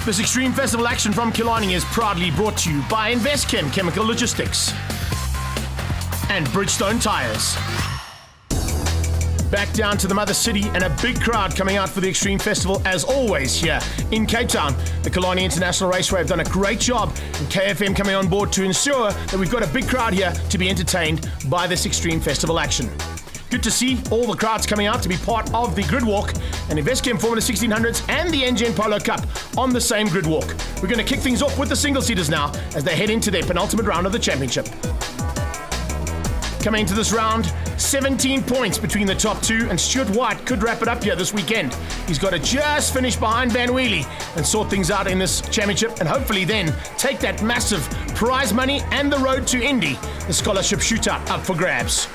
This Extreme Festival action from Killarney is proudly brought to you by Investchem Chemical Logistics and Bridgestone Tyres. Back down to the mother city and a big crowd coming out for the Extreme Festival as always here in Cape Town. The Killarney International Raceway have done a great job and KFM coming on board to ensure that we've got a big crowd here to be entertained by this Extreme Festival action. Good to see all the crowds coming out to be part of the grid walk and Investchem Formula 1600s and the NGen Polo Cup on the same grid walk. We're going to kick things off with the single-seaters now as they head into their penultimate round of the championship. Coming into this round, 17 points between the top two, and Stuart White could wrap it up here this weekend. He's got to just finish behind Van Wheelie and sort things out in this championship and hopefully then take that massive prize money and the road to Indy, the scholarship shootout up for grabs.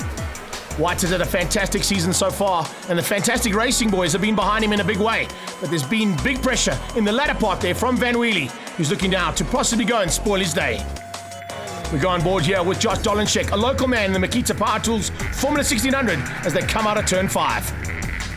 White has had a fantastic season so far, and the fantastic racing boys have been behind him in a big way. But there's been big pressure in the latter part there from Van Wheelie, who's looking now to possibly go and spoil his day. We go on board here with Josh Dolenchek, a local man in the Makita Power Tools Formula 1600 as they come out of turn 5.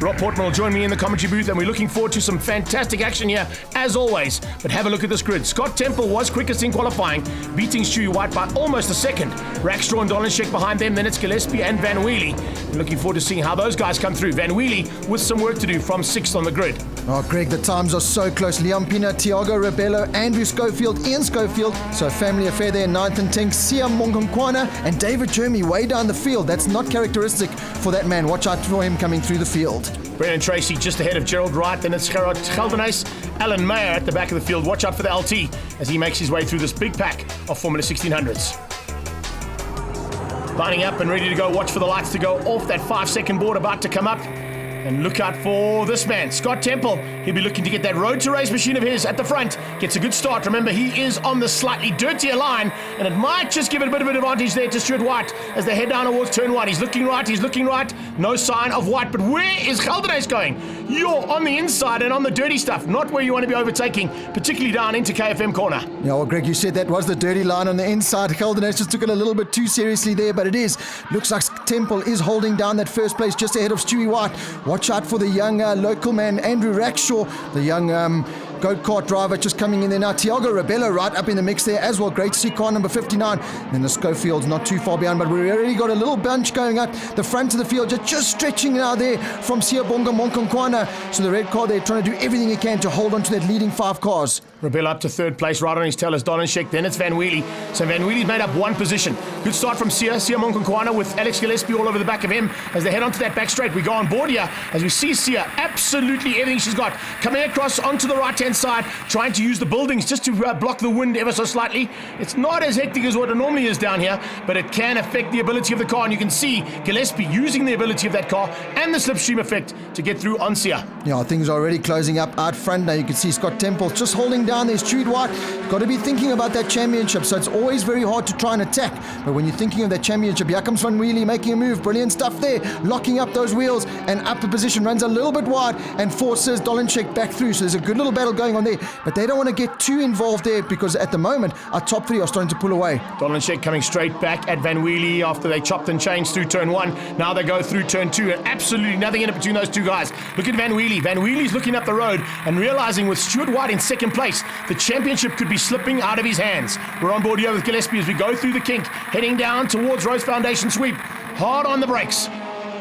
Rob Portman will join me in the commentary booth, and we're looking forward to some fantastic action here, as always. But have a look at this grid. Scott Temple was quickest in qualifying, beating Stewie White by almost a second. Rackstraw and Dolenchek behind them, then it's Gillespie and Van Wheelie. We're looking forward to seeing how those guys come through. Van Wheelie with some work to do from 6th on the grid. Oh, Greg, the times are so close. Liam Pina, Tiago Rebello, Andrew Schofield, Ian Schofield. So family affair there, 9th and 10th. Sia Mongonkwana and David Jeremy way down the field. That's not characteristic for that man. Watch out for him coming through the field. Brennan Tracy just ahead of Gerald Wright, then it's Gerard Geldenhuis. Alan Mayer at the back of the field. Watch out for the LT as he makes his way through this big pack of Formula 1600s. Lining up and ready to go. Watch for the lights to go off. That 5-second board about to come up. And look out for this man, Scott Temple. He'll be looking to get that road to race machine of his at the front. Gets a good start. Remember, he is on the slightly dirtier line, and it might just give it a bit of an advantage there to Stuart White as they head down towards turn 1. He's looking right. No sign of White, but where is Geldenhuis going? You're on the inside and on the dirty stuff, not where you want to be overtaking, particularly down into KFM corner. Yeah, well, Greg, you said that was the dirty line on the inside. Geldenhuis just took it a little bit too seriously there, but it is. Looks like Temple is holding down that first place just ahead of Stewie White. Watch out for the young local man, Andrew Rackshaw, the young go-kart driver just coming in there now. Tiago Rebello right up in the mix there as well. Great to see car number 59. Then the Schofield's not too far behind, but we've already got a little bunch going up the front of the field, just stretching now there from Siabonga Monkonkwana. So the red car there trying to do everything he can to hold on to that leading 5 cars. Rebello up to 3rd place, right on his tail is Dolenchek, then it's Van Wheelie. So Van Wheelie's made up 1 position. Good start from Sia Monkonkwana with Alex Gillespie all over the back of him as they head onto that back straight. We go on board here as we see Sia, absolutely everything she's got, coming across onto the right-hand side, trying to use the buildings just to block the wind ever so slightly. It's not as hectic as what it normally is down here, but it can affect the ability of the car, and you can see Gillespie using the ability of that car and the slipstream effect to get through on Sia. Yeah, things are already closing up out front now. You can see Scott Temple just holding down there. Stuart White, got to be thinking about that championship, so it's always very hard to try and attack. But when you're thinking of that championship, here comes Van Wheelie making a move. Brilliant stuff there, locking up those wheels and up the position, runs a little bit wide and forces Dolenchek back through. So there's a good little battle going on there, but they don't want to get too involved there because at the moment our top 3 are starting to pull away. Dolenchek coming straight back at Van Wheelie after they chopped and changed through turn 1. Now they go through turn 2 and absolutely nothing in it between those two guys. Look at Van Wheelie. Van Wheelie's looking up the road and realizing with Stuart White in 2nd place, the championship could be slipping out of his hands. We're on board here with Gillespie as we go through the kink, heading down towards Rose Foundation sweep. Hard on the brakes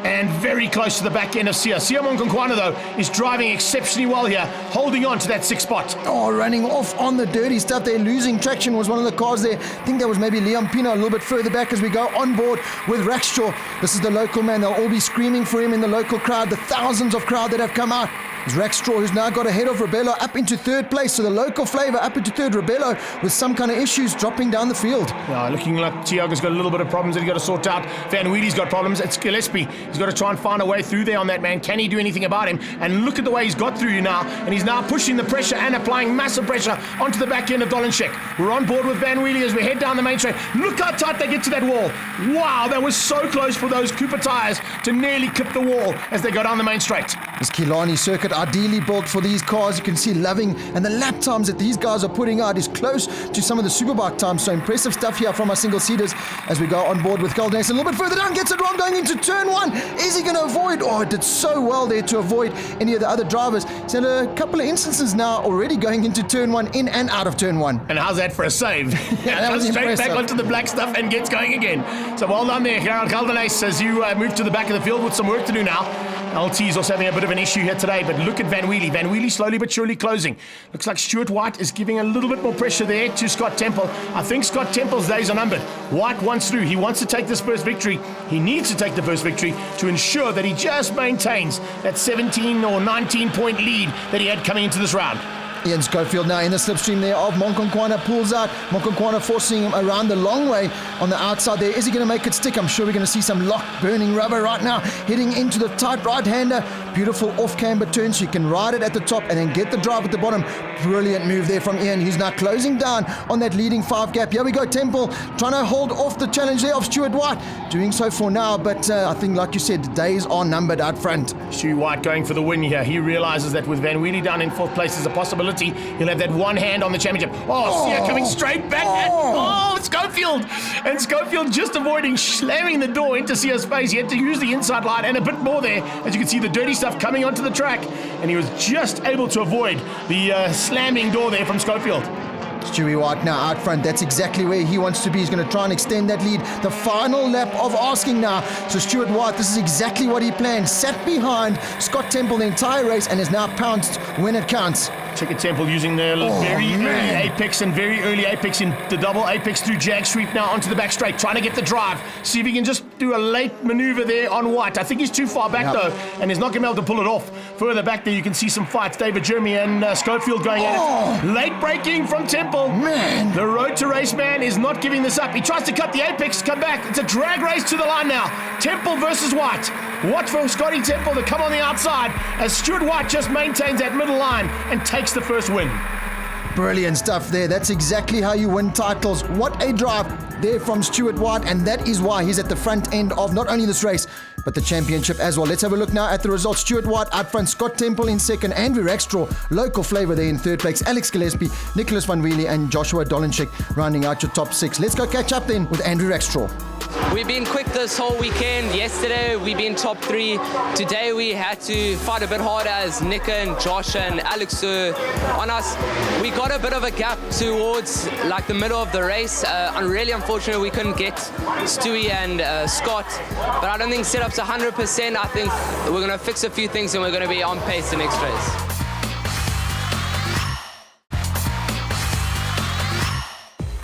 and very close to the back end of Sia. Sia Monkonkwana, though, is driving exceptionally well here, holding on to that 6th spot. Oh, running off on the dirty stuff. They're losing traction was one of the cars there. I think that was maybe Liam Pina a little bit further back as we go on board with Rackshaw. This is the local man. They'll all be screaming for him in the local crowd, the thousands of crowd that have come out. It's Rackstraw who's now got ahead of Rebello up into 3rd place. So the local flavour up into 3rd. Rebello with some kind of issues dropping down the field. Yeah, looking like Tiago's got a little bit of problems that he's got to sort out. Van Wheelie's got problems. It's Gillespie. He's got to try and find a way through there on that man. Can he do anything about him? And look at the way he's got through you now. And he's now pushing the pressure and applying massive pressure onto the back end of Dolenchek. We're on board with Van Wheelie as we head down the main straight. Look how tight they get to that wall. Wow, that was so close for those Cooper tyres to nearly clip the wall as they go down the main straight. This Killarney circuit, ideally built for these cars. You can see loving, and the lap times that these guys are putting out is close to some of the superbike times. So impressive stuff here from our single-seaters as we go on board with Killarney. A little bit further down, gets it wrong going into turn one. Is he going to avoid? Oh, it did so well there to avoid any of the other drivers. He's had a couple of instances now already going into turn one, in and out of turn one. And how's that for a save? Yeah, that was straight impressive. back onto the black stuff and gets going again. So well done there, Killarney, as you move to the back of the field with some work to do now. LT is also having a bit of an issue here today, but look at Van Wheelie. Van Wheelie slowly but surely closing. Looks like Stuart White is giving a little bit more pressure there to Scott Temple. I think Scott Temple's days are numbered. White wants through. He wants to take this first victory. He needs to take the first victory to ensure that he just maintains that 17 or 19 point lead that he had coming into this round. Ian Schofield now in the slipstream there of Monkonkwana, pulls out. Monkonkwana forcing him around the long way on the outside there. Is he going to make it stick? I'm sure we're going to see some lock burning rubber right now. Heading into the tight right-hander. Beautiful off-camber turn, so you can ride it at the top and then get the drive at the bottom. Brilliant move there from Ian. He's now closing down on that leading 5 gap. Here we go, Temple trying to hold off the challenge there of Stuart White. Doing so for now, but I think, like you said, the days are numbered out front. Stuart White going for the win here. He realizes that with Van Wheelie down in 4th place, there's a possibility he'll have that one hand on the championship. Sia coming straight back at Schofield. And Schofield just avoiding slamming the door into Sia's face. He had to use the inside line and a bit more there. As you can see, the dirty stuff coming onto the track. And he was just able to avoid the slamming door there from Schofield. Stewie White now out front. That's exactly where he wants to be. He's going to try and extend that lead. The final lap of asking now. So Stuart White, this is exactly what he planned. Sat behind Scott Temple the entire race and is now pounced when it counts. Check it, Temple using the very early apex and very early apex in the double apex through jag sweep now onto the back straight, trying to get the drive. See if he can just do a late maneuver there on White. I think he's too far back though, and he's not going to be able to pull it off. Further back there, you can see some fights. David Jeremy and Schofield going at it. Late braking from Temple. Man. The road to race man is not giving this up. He tries to cut the apex, come back. It's a drag race to the line now. Temple versus White. Watch for Scotty Temple to come on the outside as Stuart White just maintains that middle line and takes the first win. Brilliant stuff there. That's exactly how you win titles. What a drive there from Stuart White, and that is why he's at the front end of not only this race, but the championship as well. Let's have a look now at the results. Stuart White out front, Scott Temple in second, Andrew Rackstraw, local flavour there in 3rd place, Alex Gillespie, Nicholas Van Wheelie and Joshua Dolenchik rounding out your top 6. Let's go catch up then with Andrew Rackstraw. We've been quick this whole weekend. Yesterday we've been top 3. Today we had to fight a bit harder as Nick and Josh and Alex were on us. We got a bit of a gap towards like the middle of the race. Really unfortunate we couldn't get Stewie and Scott, but I don't think setup's 100%. I think we're going to fix a few things and we're going to be on pace the next race.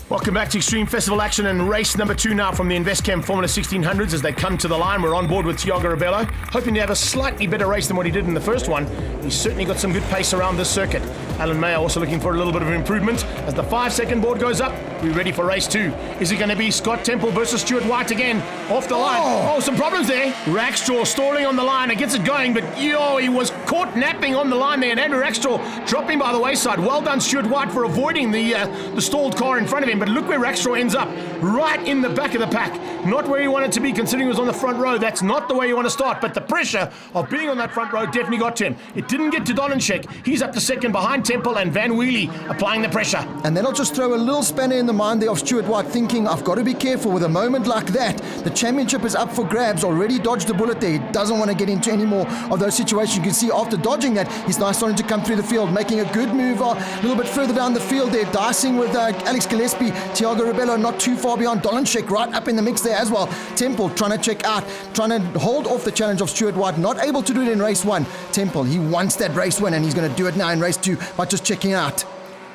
Welcome back to Extreme Festival action and race number 2 now from the Investchem Formula 1600s as they come to the line. We're on board with Tiago Rebello, hoping to have a slightly better race than what he did in the first one. He's certainly got some good pace around this circuit. Alan Mayer also looking for a little bit of improvement. As the 5-second board goes up, we're ready for race 2. Is it going to be Scott Temple versus Stuart White again? Off the line. Oh, some problems there. Rackstraw stalling on the line. It gets it going, but he was caught napping on the line there. And Andrew Rackstraw dropping by the wayside. Well done, Stuart White, for avoiding the stalled car in front of him. But look where Rackstraw ends up, right in the back of the pack. Not where he wanted to be, considering he was on the front row. That's not the way you want to start, but the pressure of being on that front row definitely got to him. It didn't get to Dolenchik. He's up to second behind Temple, and Van Wheelie applying the pressure. And then I'll just throw a little spanner in the mind there of Stuart White, thinking, I've got to be careful with a moment like that. The championship is up for grabs. Already dodged a bullet there. He doesn't want to get into any more of those situations. You can see after dodging that, he's now starting to come through the field, making a good move a little bit further down the field there, dicing with Alex Gillespie. Tiago Rebello not too far behind. Dolenchik right up in the mix there as well. Temple trying to check out, trying to hold off the challenge of Stuart White. Not able to do it in race 1. Temple, he wants that race win, and he's going to do it now in race 2 by just checking out.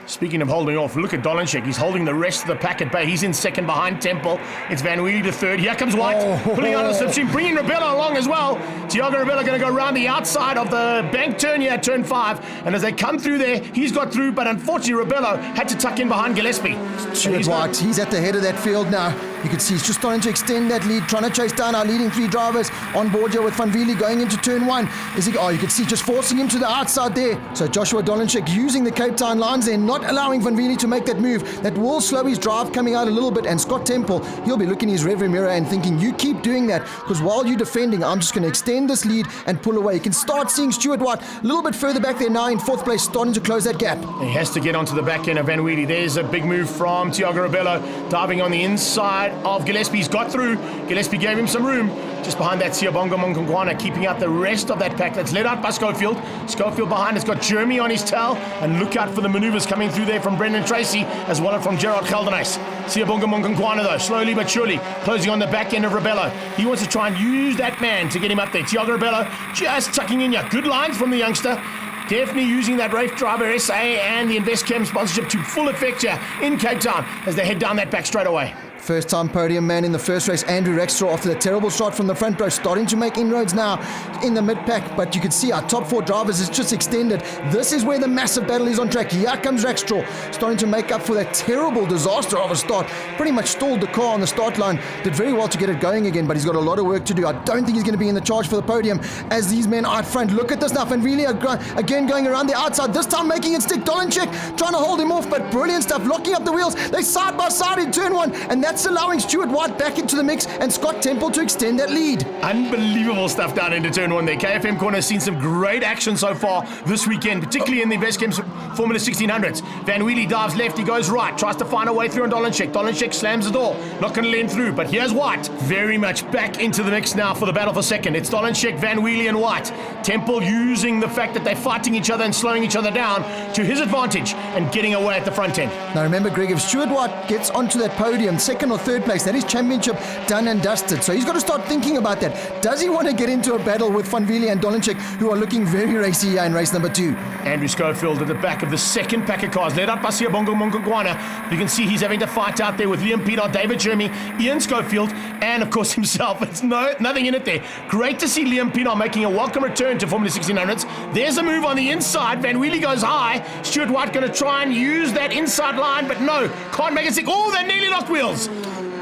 Speaking of holding off, look at Dolenchik. He's holding the rest of the pack at bay. He's in second behind Temple. It's Van Wheelie to third. Here comes White, pulling out of the slipstream, bringing Rebello along as well. Tiago Rebello going to go around the outside of the bank turn here at turn 5. And as they come through there, he's got through, but unfortunately Rebello had to tuck in behind Gillespie. Stuart White, he's at the head of that field now. You can see he's just starting to extend that lead, trying to chase down our leading 3 drivers on board here with Van Vliet going into turn 1. You can see just forcing him to the outside there. So Joshua Dolenchik using the Cape Town lines there, not allowing Van Vliet to make that move. That will slow his drive coming out a little bit, and Scott Temple, he'll be looking in his rearview mirror and thinking, you keep doing that, because while you're defending, I'm just going to extend this lead and pull away. You can start seeing Stuart White a little bit further back there now in 4th place, starting to close that gap. He has to get onto the back end of Van Wheelie. There's a big move from Tiago Rebello, diving on the inside of Gillespie. He's got through. Gillespie gave him some room. Just behind that, Siyabonga Mongongwana keeping out the rest of that pack. That's led out by Schofield. Schofield behind has got Jeremy on his tail. And look out for the maneuvers coming through there from Brendan Tracy, as well as from Gerard Geldenhuis. Siyabonga Mongongwana, though, slowly but surely closing on the back end of Rebello. He wants to try and use that man to get him up there. Tiago Rebello just tucking in here. Good lines from the youngster. Definitely using that Rafe Driver SA and the Investchem sponsorship to full effect here in Cape Town as they head down that back straight away. First time podium man in the first race, Andrew Rexstraw, after the terrible shot from the front row, starting to make inroads now in the mid-pack, but you can see our top 4 drivers is just extended. This is where the massive battle is on track. Here comes Rexstraw, starting to make up for that terrible disaster of a start. Pretty much stalled the car on the start line, did very well to get it going again, but he's got a lot of work to do. I don't think he's going to be in the charge for the podium as these men out front. Look at this now, Van Vliet again going around the outside, this time making it stick. Dolenchik trying to hold him off, but brilliant stuff, locking up the wheels. They side by side in turn 1, and that's allowing Stuart White back into the mix and Scott Temple to extend that lead. Unbelievable stuff down into turn 1 there. KFM Corner has seen some great action so far this weekend, particularly in the Investchem Formula 1600s. Van Wheelie dives left, he goes right, tries to find a way through on Dolenchik. Dolenchik slams the door, not going to lend through, but here's White. Very much back into the mix now for the battle for second. It's Dolenchik, Van Wheelie and White. Temple using the fact that they're fighting each other and slowing each other down to his advantage and getting away at the front end. Now remember, Greg, if Stuart White gets onto that podium, 2nd or 3rd place, that is championship done and dusted. So he's got to start thinking about that. Does he want to get into a battle with Van Vliet and Dolenchik, who are looking very racy here in race number 2? Andrew Schofield at the back of the second pack of cars, led up by Siyabonga Mongongwana. You can see he's having to fight out there with Liam Pienaar, David Jeremy, Ian Schofield, and of course himself. It's nothing in it there. Great to see Liam Pienaar making a welcome return to Formula 1600s. There's a move on the inside. Van Wheelie goes high. Stuart White going to try and use that inside line, but no, can't make it stick. Oh, they nearly locked wheels.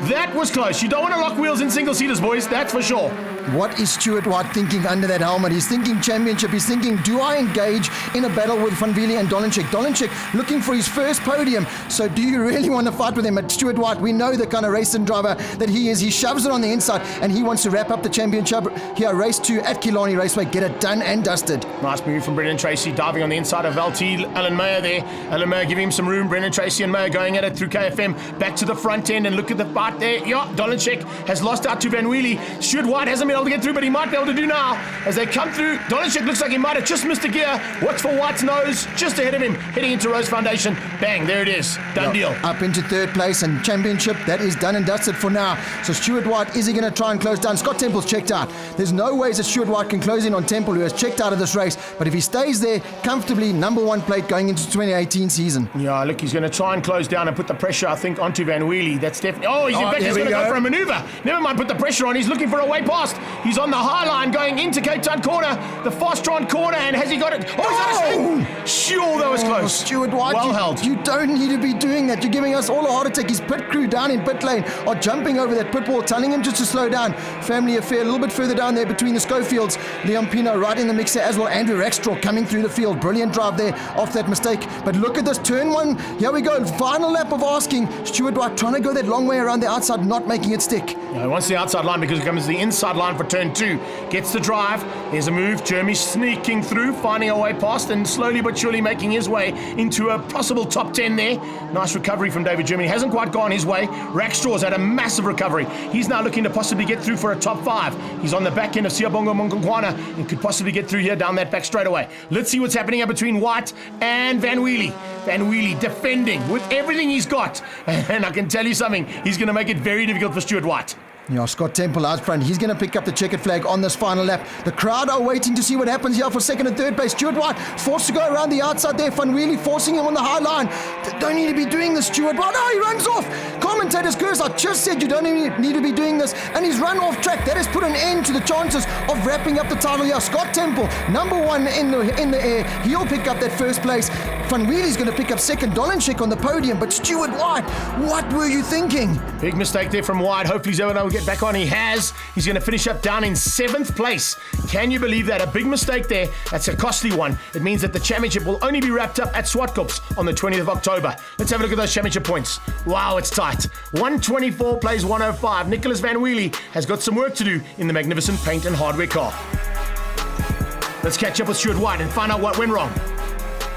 That was close. You don't want to lock wheels in single-seaters, boys, that's for sure. What is Stuart White thinking under that helmet? He's thinking championship. He's thinking, do I engage in a battle with Van Vliet and Dolenchik? Dolenchik looking for his first podium. So do you really want to fight with him? At Stuart White, we know the kind of racing driver that he is. He shoves it on the inside and he wants to wrap up the championship here. Race 2 at Killarney Raceway. Get it done and dusted. Nice move from Brendan Tracy, diving on the inside of LT. Alan Mayer there. Alan Mayer giving him some room. Brendan Tracy and Mayer going at it through KFM. Back to the front end and look at the part there. Yeah, Dolenchik has lost out to Van Wheelie. Stuart White hasn't been able to get through, but he might be able to do now as they come through. Dolenchik looks like he might have just missed a gear. Watch for White's nose just ahead of him, heading into Rose Foundation. Bang, there it is. Done deal. Up into 3rd place and championship, that is done and dusted for now. So Stuart White, is he going to try and close down? Scott Temple's checked out. There's no ways that Stuart White can close in on Temple, who has checked out of this race. But if he stays there comfortably, number 1 plate going into 2018 season. Yeah, look, he's going to try and close down and put the pressure, I think, onto Van Wheelie. That's definitely... Oh, he's in fact, he's going to go for a maneuver. Never mind, put the pressure on. He's looking for a way past. He's on the high line going into Cape Town corner, the Fastron corner, and has he got it? Oh, he's got a swing! Sure, that was close. Stuart White, well held. You don't need to be doing that. You're giving us all a heart attack. His pit crew down in pit lane are jumping over that pit wall, telling him just to slow down. Family affair a little bit further down there between the Schofields. Liam Pienaar right in the mixer as well. Andrew Rexstraw coming through the field. Brilliant drive there off that mistake. But look at this turn 1. Here we go. Final lap of asking. Stuart White trying to go that long way around the outside, not making it stick. Yeah, he wants the outside line because it comes to the inside line for turn 2. Gets the drive. There's a move. Jeremy sneaking through, finding a way past and slowly but surely making his way into a possible top 10 there. Nice recovery from David Jeremy. Hasn't quite gone his way. Rackstraw's had a massive recovery. He's now looking to possibly get through for a top 5. He's on the back end of Siyabonga Mongongwana and could possibly get through here down that back straight away. Let's see what's happening here between White and Van Wheelie. Van Wheelie defending with everything he's got. And I can tell you something, he's going to make it very difficult for Stuart White. Yeah, Scott Temple out front. He's going to pick up the checkered flag on this final lap. The crowd are waiting to see what happens here for 2nd and 3rd place. Stuart White forced to go around the outside there. Van Wheelie forcing him on the high line. Don't need to be doing this, Stuart White. Oh, he runs off. Can't commentator's curse. I just said you don't even need to be doing this, and he's run off track. That has put an end to the chances of wrapping up the title here. Scott Temple, number one in the air. He'll pick up that first place. Van Wheelie's going to pick up second. Dolenchik on the podium, but Stuart White, what were you thinking? Big mistake there from White. Hopefully he's able to get back on. He has. He's going to finish up down in 7th place. Can you believe that? A big mistake there. That's a costly one. It means that the championship will only be wrapped up at Swartkops on the 20th of October. Let's have a look at those championship points. Wow, it's tight. 124 plays 105. Nicholas Van Wheelie has got some work to do in the magnificent paint and hardware car. Let's catch up with Stuart White and find out what went wrong.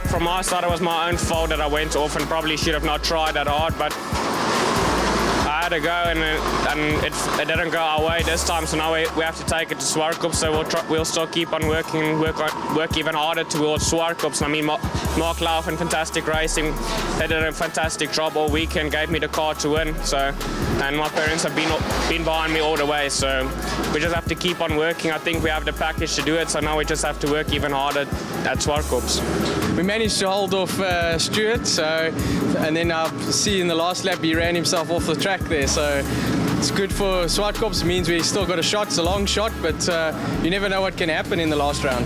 From my side, it was my own fault that I went off and probably should have not tried that hard, but I had to go and it didn't go our way this time, so now we have to take it to Swartkops, so we'll still keep on working, work even harder towards Swartkops. I mean, Mark Lauf, Fantastic Racing, they did a fantastic job all weekend, gave me the car to win, and my parents have been behind me all the way, so we just have to keep on working. I think we have the package to do it, so now we just have to work even harder at Swartkops. We managed to hold off Stuart, and then I see in the last lap he ran himself off the track there, so it's good for Swartkops. Means we still got a shot. It's a long shot, but you never know what can happen in the last round.